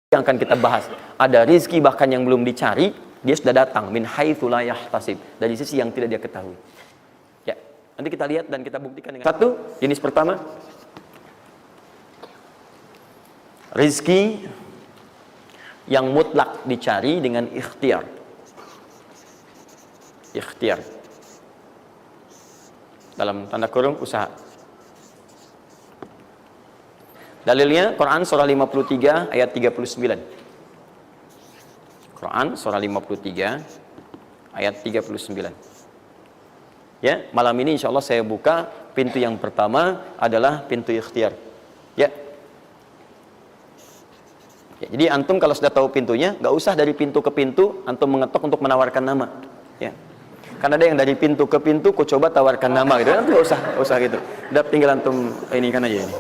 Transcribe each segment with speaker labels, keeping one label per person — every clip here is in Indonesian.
Speaker 1: yang akan kita bahas. Ada rizki bahkan yang belum dicari, dia sudah datang min haitsu la yahtasib, dari sisi yang tidak dia ketahui. Ya, nanti kita lihat dan kita buktikan dengan satu jenis pertama. Rizki yang mutlak dicari dengan ikhtiar. Ikhtiar. Dalam tanda kurung usaha. Dalilnya Quran surah 53 ayat 39. Quran surah 53 ayat 39. Ya, malam ini insya Allah saya buka pintu yang pertama adalah pintu ikhtiar. Ya. Ya, jadi antum kalau sudah tahu pintunya, nggak usah dari pintu ke pintu antum mengetok untuk menawarkan nama. Ya. Karena ada yang dari pintu ke pintu, kau coba tawarkan nama gitu. Nanti nggak usah gitu. Udah tinggal antum ini kan aja ini.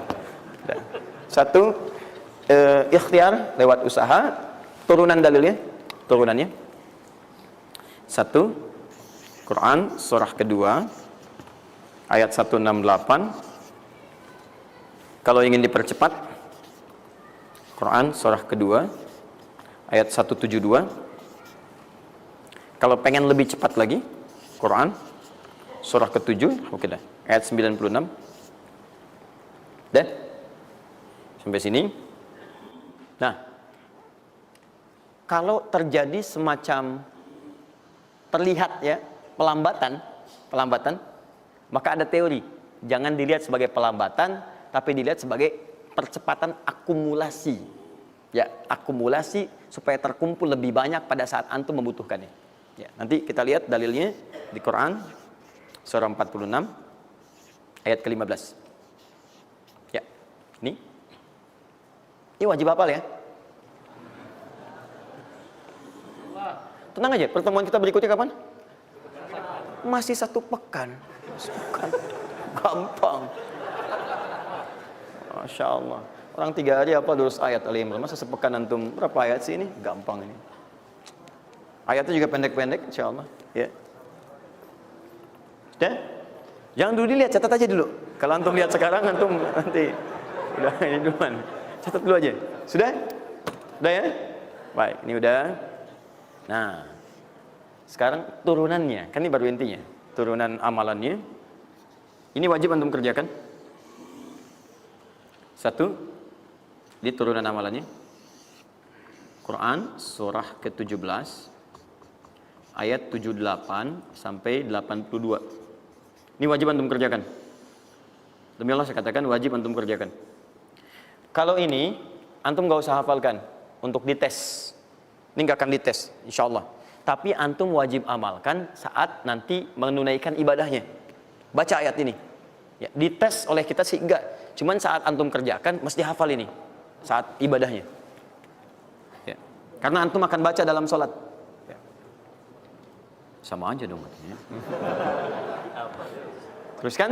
Speaker 1: Udah. Satu, ikhtiar lewat usaha. Turunan dalilnya, turunannya. Satu, Quran surah kedua ayat 168. Kalau ingin dipercepat, Quran surah kedua ayat 172. Kalau pengen lebih cepat lagi, Quran surah ke-7, oke dah, ayat 96. Dah? Sampai sini. Nah, kalau terjadi semacam terlihat ya pelambatan, maka ada teori. Jangan dilihat sebagai pelambatan, tapi dilihat sebagai percepatan akumulasi. Ya, akumulasi supaya terkumpul lebih banyak pada saat antum membutuhkannya. Ya, nanti kita lihat dalilnya di Quran surah 46 ayat ke-15. Ya, ini wajib hafal ya. Tenang aja, pertemuan kita berikutnya kapan? Masih satu pekan. Gampang. Masya Allah. Orang 3 hari apa 200 ayat Al-Imran. Masa sepekan antum berapa ayat sih ini? Gampang ini. Ayatnya juga pendek-pendek, insya Allah. Ya. Sudah? Jangan dulu dilihat, catat aja dulu. Kalau antum lihat sekarang, antum nanti udah ini duluan. Catat dulu aja. Sudah? Sudah ya? Baik, ini udah. Nah, sekarang turunannya. Kan ini baru intinya. Turunan amalannya. Ini wajib antum kerjakan. Satu, di turunan amalannya. Quran surah ke-17 ayat 78 sampai 82. Ini wajib antum kerjakan. Demi Allah saya katakan wajib antum kerjakan. Kalau ini antum gak usah hafalkan untuk dites. Ini gak akan dites, insya Allah. Tapi antum wajib amalkan saat nanti menunaikan ibadahnya. Baca ayat ini. Ya, dites oleh kita sih enggak. Cuman saat antum kerjakan mesti hafal ini saat ibadahnya. Ya. Karena antum akan baca dalam sholat. Ya. Sama aja dong katanya. Teruskan.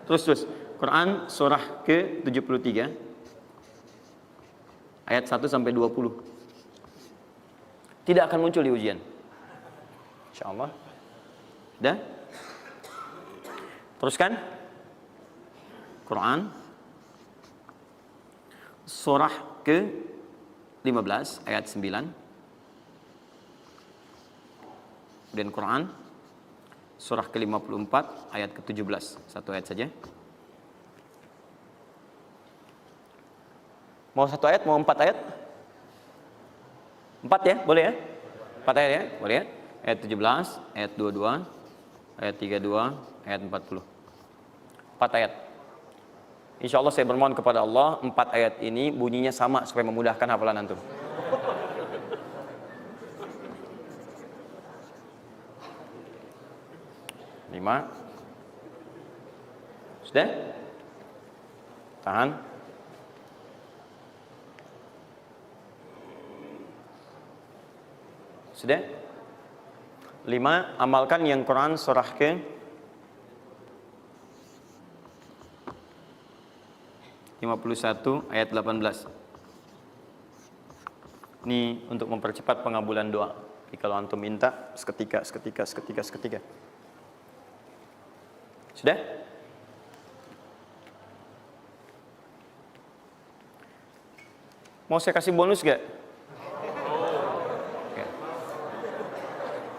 Speaker 1: Terus. Quran surah ke-73 ayat 1 sampai 20. Tidak akan muncul di ujian. Insyaallah. Dah? Teruskan. Quran surah ke-15 ayat 9. Dan Quran surah ke-54 ayat ke-17. Satu ayat saja. Mau satu ayat, mau 4 ayat? 4 ya, boleh ya? 4 ayat ya, boleh ya? Ayat 17, ayat 22, ayat 32, ayat 40. 4 ayat. Insya Allah saya bermohon kepada Allah 4 ayat ini bunyinya sama supaya memudahkan hafalan antum. Lima. Sudah? Tahan. Sudah? 5. Amalkan yang Quran surah ke 51 ayat 18. Ini untuk mempercepat pengabulan doa. Jadi kalau antum minta seketika. Sudah? Mau saya kasih bonus gak?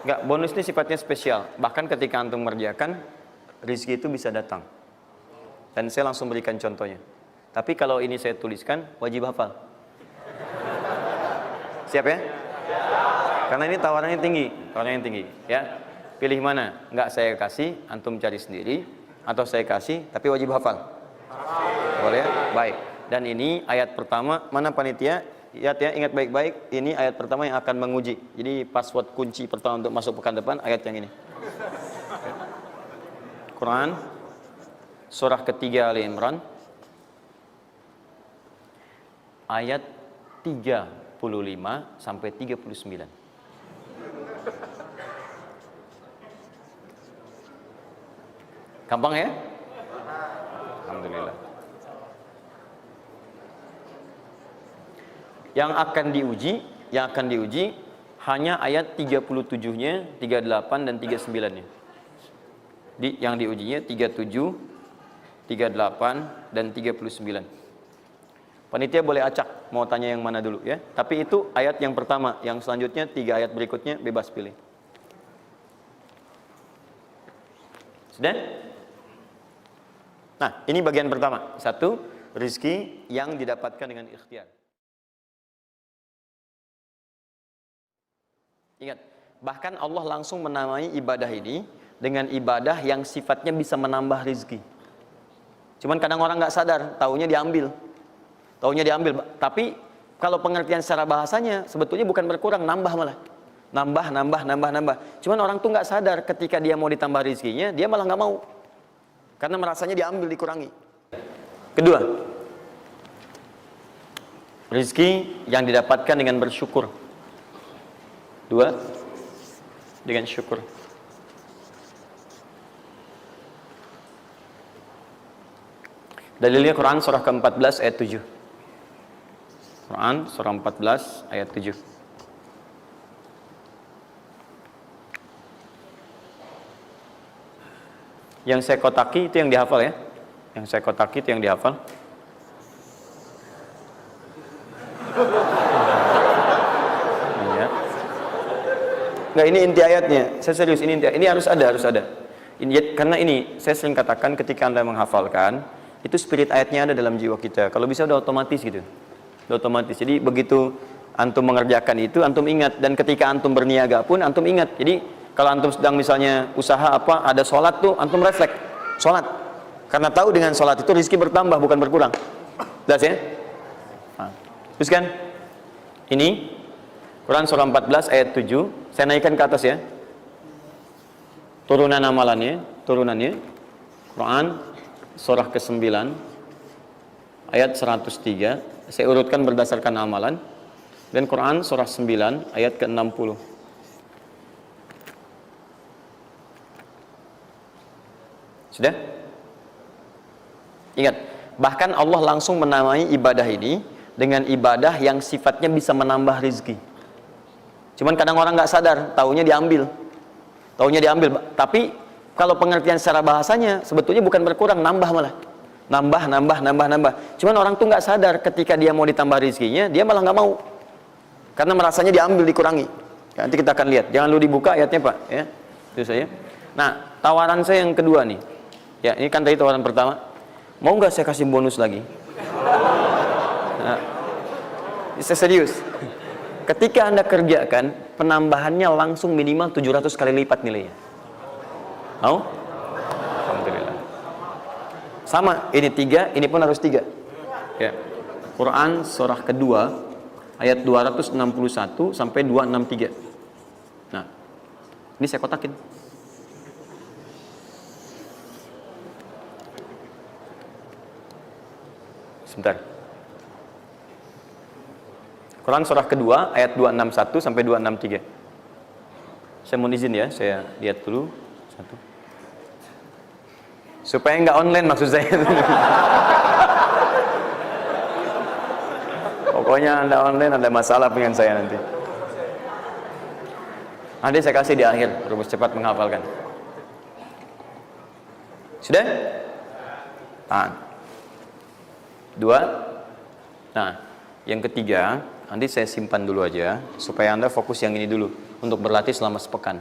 Speaker 1: Enggak, bonus ini sifatnya spesial. Bahkan ketika antum mengerjakan, rizki itu bisa datang. Dan saya langsung berikan contohnya. Tapi kalau ini saya tuliskan, wajib hafal. Siap ya? Karena ini tawarannya tinggi, ya. Pilih mana? Enggak saya kasih, antum cari sendiri, atau saya kasih, tapi wajib hafal. Boleh? Baik. Dan ini ayat pertama, mana panitia? Lihat ya, ingat baik-baik, ini ayat pertama yang akan menguji. Jadi password kunci pertama untuk masuk pekan depan, ayat yang ini. Quran, surah ketiga Ali Imran, ayat 35 sampai 39. Gampang ya? Alhamdulillah. Yang akan diuji hanya ayat 37-nya, 38 dan 39-nya. Yang diujinya 37, 38 dan 39. Panitia boleh acak mau tanya yang mana dulu ya. Tapi itu ayat yang pertama, yang selanjutnya 3 ayat berikutnya bebas pilih. Sudah? Nah, ini bagian pertama. 1, rizki yang didapatkan dengan ikhtiar. Ingat, bahkan Allah langsung menamai ibadah ini dengan ibadah yang sifatnya bisa menambah rizki. Cuman kadang orang nggak sadar, taunya diambil. Tapi kalau pengertian secara bahasanya sebetulnya bukan berkurang, nambah malah. Nambah. Cuman orang tuh nggak sadar ketika dia mau ditambah rizkinya, dia malah nggak mau. Karena merasanya diambil, dikurangi. Kedua, rizki yang didapatkan dengan bersyukur. 2, dengan syukur. Dalilnya Quran surah ke-14 ayat 7. Quran surah 14 ayat 7. Yang saya kotaki itu yang dihafal ya. Yang saya kotaki itu yang dihafal. Iya. Enggak, ini inti ayatnya. Saya serius, ini inti. Ini harus ada. Karena ini saya sering katakan ketika Anda menghafalkan, itu spirit ayatnya ada dalam jiwa kita. Kalau bisa udah otomatis gitu. Udah otomatis. Jadi begitu antum mengerjakan itu, antum ingat. Dan ketika antum berniaga pun, antum ingat. Jadi kalau antum sedang misalnya usaha apa, ada sholat tuh, antum refleks. Sholat. Karena tahu dengan sholat itu rezeki bertambah, bukan berkurang. Jelas ya? Nah, teruskan. Ini, Quran surah 14 ayat 7. Saya naikkan ke atas ya. Turunannya. Quran surah ke-9 ayat 103. Saya urutkan berdasarkan amalan. Dan Quran surah 9 ayat ke-60. Sudah? Ingat, bahkan Allah langsung menamai ibadah ini dengan ibadah yang sifatnya bisa menambah rezeki. Cuman kadang orang nggak sadar, taunya diambil. Tapi kalau pengertian secara bahasanya sebetulnya bukan berkurang, nambah malah. Nambah. Cuman orang tuh nggak sadar ketika dia mau ditambah rezekinya, dia malah nggak mau. Karena merasanya diambil, dikurangi. Nanti kita akan lihat. Jangan dulu dibuka ayatnya Pak. Ya, itu saya. Nah, tawaran saya yang kedua nih. Ya, ini kan tadi tawaran pertama. Mau nggak saya kasih bonus lagi? Nah, saya serius. Ketika Anda kerjakan, penambahannya langsung minimal 700 kali lipat nilainya. Mau? Alhamdulillah. Sama, ini 3, ini pun harus 3. Ya. Quran surah kedua ayat 261 sampai 263. Nah, ini saya kotakin. Sebentar. Quran surah kedua ayat 261 sampai 263. Saya mohon izin ya, saya lihat dulu satu. Supaya nggak online maksud saya. Pokoknya Anda online ada masalah dengan saya nanti. Nanti saya kasih di akhir, rumus cepat menghafalkan. Sudah? Tahan. 2. Nah, yang ketiga, nanti saya simpan dulu aja supaya Anda fokus yang ini dulu untuk berlatih selama sepekan.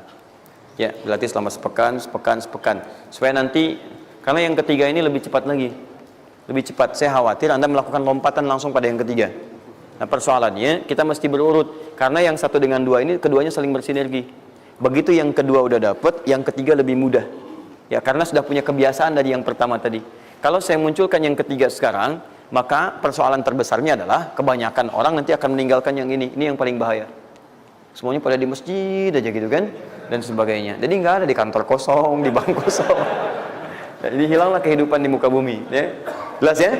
Speaker 1: Ya, berarti selama sepekan. Supaya nanti, karena yang ketiga ini lebih cepat lagi. Lebih cepat. Saya khawatir Anda melakukan lompatan langsung pada yang ketiga. Nah, persoalannya kita mesti berurut. Karena yang satu dengan dua ini, keduanya saling bersinergi. Begitu yang kedua udah dapet, yang ketiga lebih mudah. Ya, karena sudah punya kebiasaan dari yang pertama tadi. Kalau saya munculkan yang ketiga sekarang, maka persoalan terbesarnya adalah kebanyakan orang nanti akan meninggalkan yang ini. Ini yang paling bahaya. Semuanya pada di masjid aja gitu kan, dan sebagainya. Jadi nggak ada di kantor kosong, di bank kosong. Jadi hilanglah kehidupan di muka bumi. Ya. Jelas ya?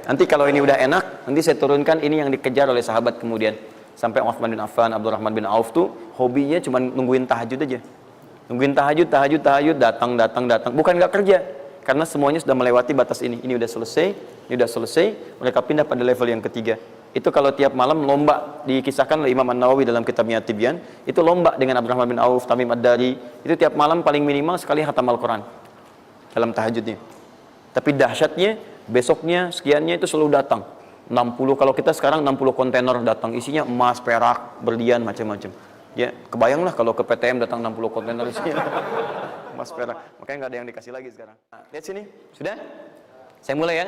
Speaker 1: Nanti kalau ini udah enak, nanti saya turunkan ini yang dikejar oleh sahabat kemudian. Sampai Utsman bin Affan, Abdurrahman bin Auf tuh hobinya cuma nungguin tahajud aja. Nungguin tahajud, datang. Bukan nggak kerja, karena semuanya sudah melewati batas ini. Ini udah selesai, mereka pindah pada level yang ketiga. Itu kalau tiap malam lomba, dikisahkan oleh Imam An-Nawawi dalam kitabnya Tibyan, itu lomba dengan Abdurrahman bin Auf, Tamim Ad-Dari, itu tiap malam paling minimal sekali khatam Al-Quran dalam tahajudnya. Tapi dahsyatnya, besoknya, sekiannya itu selalu datang. 60, kalau kita sekarang 60 kontainer datang, isinya emas, perak, berlian, macam-macam. Ya, kebayanglah kalau ke PTM datang 60 kontainer isinya emas, perak. Makanya nggak ada yang dikasih lagi sekarang. Nah, lihat sini, sudah? Saya mulai ya.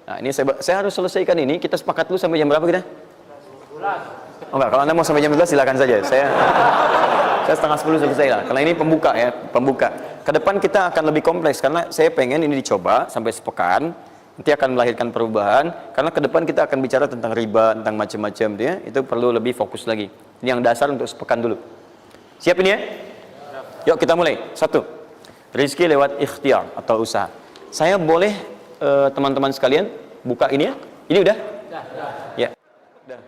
Speaker 1: Nah, ini saya harus selesaikan ini. Kita sepakat dulu sampai jam berapa kita? Oh enggak, kalau Anda mau sampai jam 12 silakan saja. Saya setengah 10 selesai lah. Karena ini pembuka ya, pembuka. Ke depan kita akan lebih kompleks karena saya pengen ini dicoba sampai sepekan. Nanti akan melahirkan perubahan. Karena ke depan kita akan bicara tentang riba, tentang macam-macam ya. Itu perlu lebih fokus lagi. Ini yang dasar untuk sepekan dulu. Siap ini ya? Yuk kita mulai. 1. Rizki lewat ikhtiar atau usaha. Saya boleh teman-teman sekalian buka ini ya? Ini udah? Ya. Udah.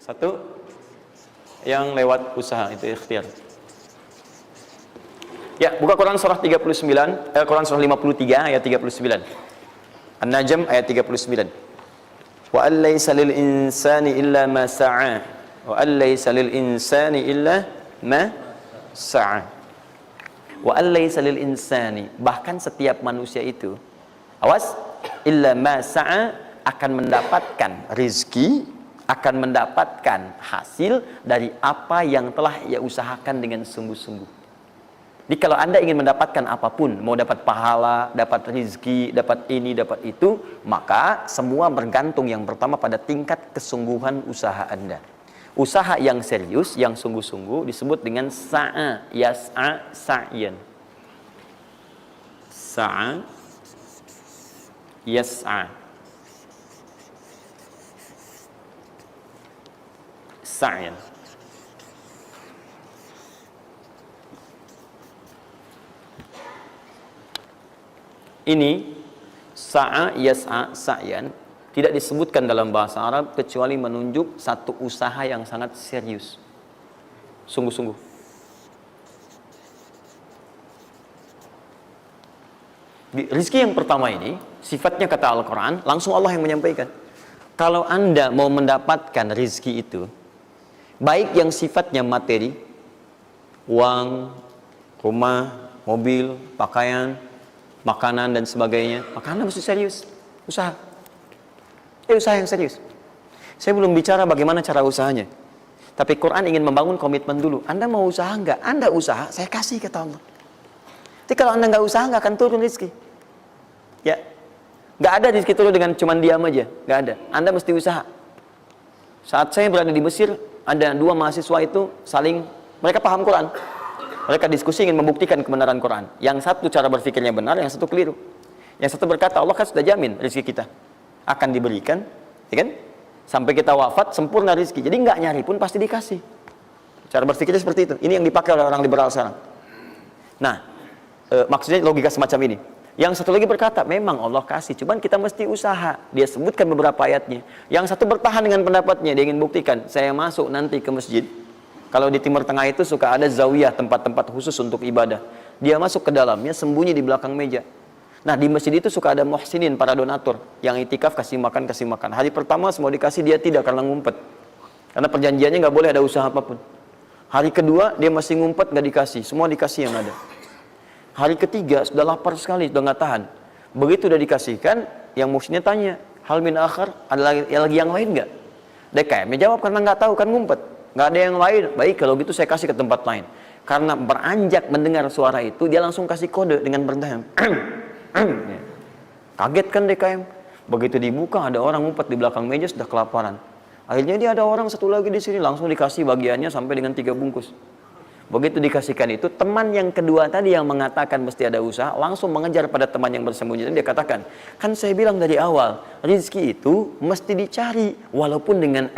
Speaker 1: 1 yang lewat usaha itu ikhtiar. Ya, buka Quran surah 39, Quran surah 53 ayat 39. An-Najm ayat 39. Wa allaysa lil insani illa ma sa'a. Wa allaysa lil insani illa ma sa'a. Wa allaysa lil insani, bahkan setiap manusia itu, awas, illa ma sa'a, akan mendapatkan rizki, akan mendapatkan hasil dari apa yang telah ia usahakan dengan sungguh-sungguh. Jadi kalau Anda ingin mendapatkan apapun, mau dapat pahala, dapat rizki, dapat ini, dapat itu, maka semua bergantung yang pertama pada tingkat kesungguhan usaha Anda. Usaha yang serius, yang sungguh-sungguh disebut dengan sa'a, yas'a, sa'yan. Sa'a, yas'a, sa'yan. Ini sa'a, yas'a, sa'yan tidak disebutkan dalam bahasa Arab kecuali menunjuk satu usaha yang sangat serius, sungguh-sungguh. Rizki yang pertama ini sifatnya kata Al-Quran, langsung Allah yang menyampaikan. Kalau Anda mau mendapatkan rizki itu, baik yang sifatnya materi, uang, rumah, mobil, pakaian, makanan dan sebagainya, maka Anda mesti serius usaha. Usaha yang serius. Saya belum bicara bagaimana cara usahanya, tapi Quran ingin membangun komitmen dulu. Anda mau usaha enggak? Anda usaha, saya kasih kata Allah. Tapi kalau Anda nggak usaha, nggak akan turun rezeki. Ya, nggak ada rezeki turun dengan cuman diam aja, nggak ada. Anda mesti usaha. Saat saya berada di Mesir, ada 2 mahasiswa itu saling, mereka paham Quran. Mereka diskusi ingin membuktikan kebenaran Quran. Yang satu cara berpikirnya benar, yang satu keliru. Yang satu berkata, Allah kan sudah jamin rezeki kita akan diberikan, ya kan? Sampai kita wafat sempurna rezeki. Jadi nggak nyari pun pasti dikasih. Cara berpikirnya seperti itu. Ini yang dipakai oleh orang liberal sekarang. Nah, maksudnya logika semacam ini. Yang satu lagi berkata, memang Allah kasih, cuman kita mesti usaha. Dia sebutkan beberapa ayatnya. Yang satu bertahan dengan pendapatnya, dia ingin buktikan, saya masuk nanti ke masjid. Kalau di Timur Tengah itu suka ada zawiyah, tempat-tempat khusus untuk ibadah. Dia masuk ke dalamnya, sembunyi di belakang meja. Nah, di masjid itu suka ada muhsinin, para donatur, yang itikaf kasih makan. Hari pertama semua dikasih, dia tidak, karena ngumpet. Karena perjanjiannya nggak boleh ada usaha apapun. Hari kedua, dia masih ngumpet, nggak dikasih. Semua dikasih yang ada. Hari ketiga, sudah lapar sekali, sudah nggak tahan. Begitu udah dikasihkan, yang muhsinnya tanya, hal min akhar, ada lagi yang lain nggak? Dia kayaknya jawab karena nggak tahu, kan ngumpet. Nggak ada yang lain. Baik, kalau gitu saya kasih ke tempat lain. Karena beranjak mendengar suara itu, dia langsung kasih kode dengan bertahan. Kaget kan DKM. Begitu dibuka, ada orang ngumpet di belakang meja sudah kelaparan. Akhirnya dia ada orang satu lagi di sini, langsung dikasih bagiannya sampai dengan 3 bungkus. Begitu dikasihkan itu, teman yang kedua tadi yang mengatakan mesti ada usaha, langsung mengejar pada teman yang bersembunyi. Dan dia katakan, kan saya bilang dari awal, rezeki itu mesti dicari, walaupun dengan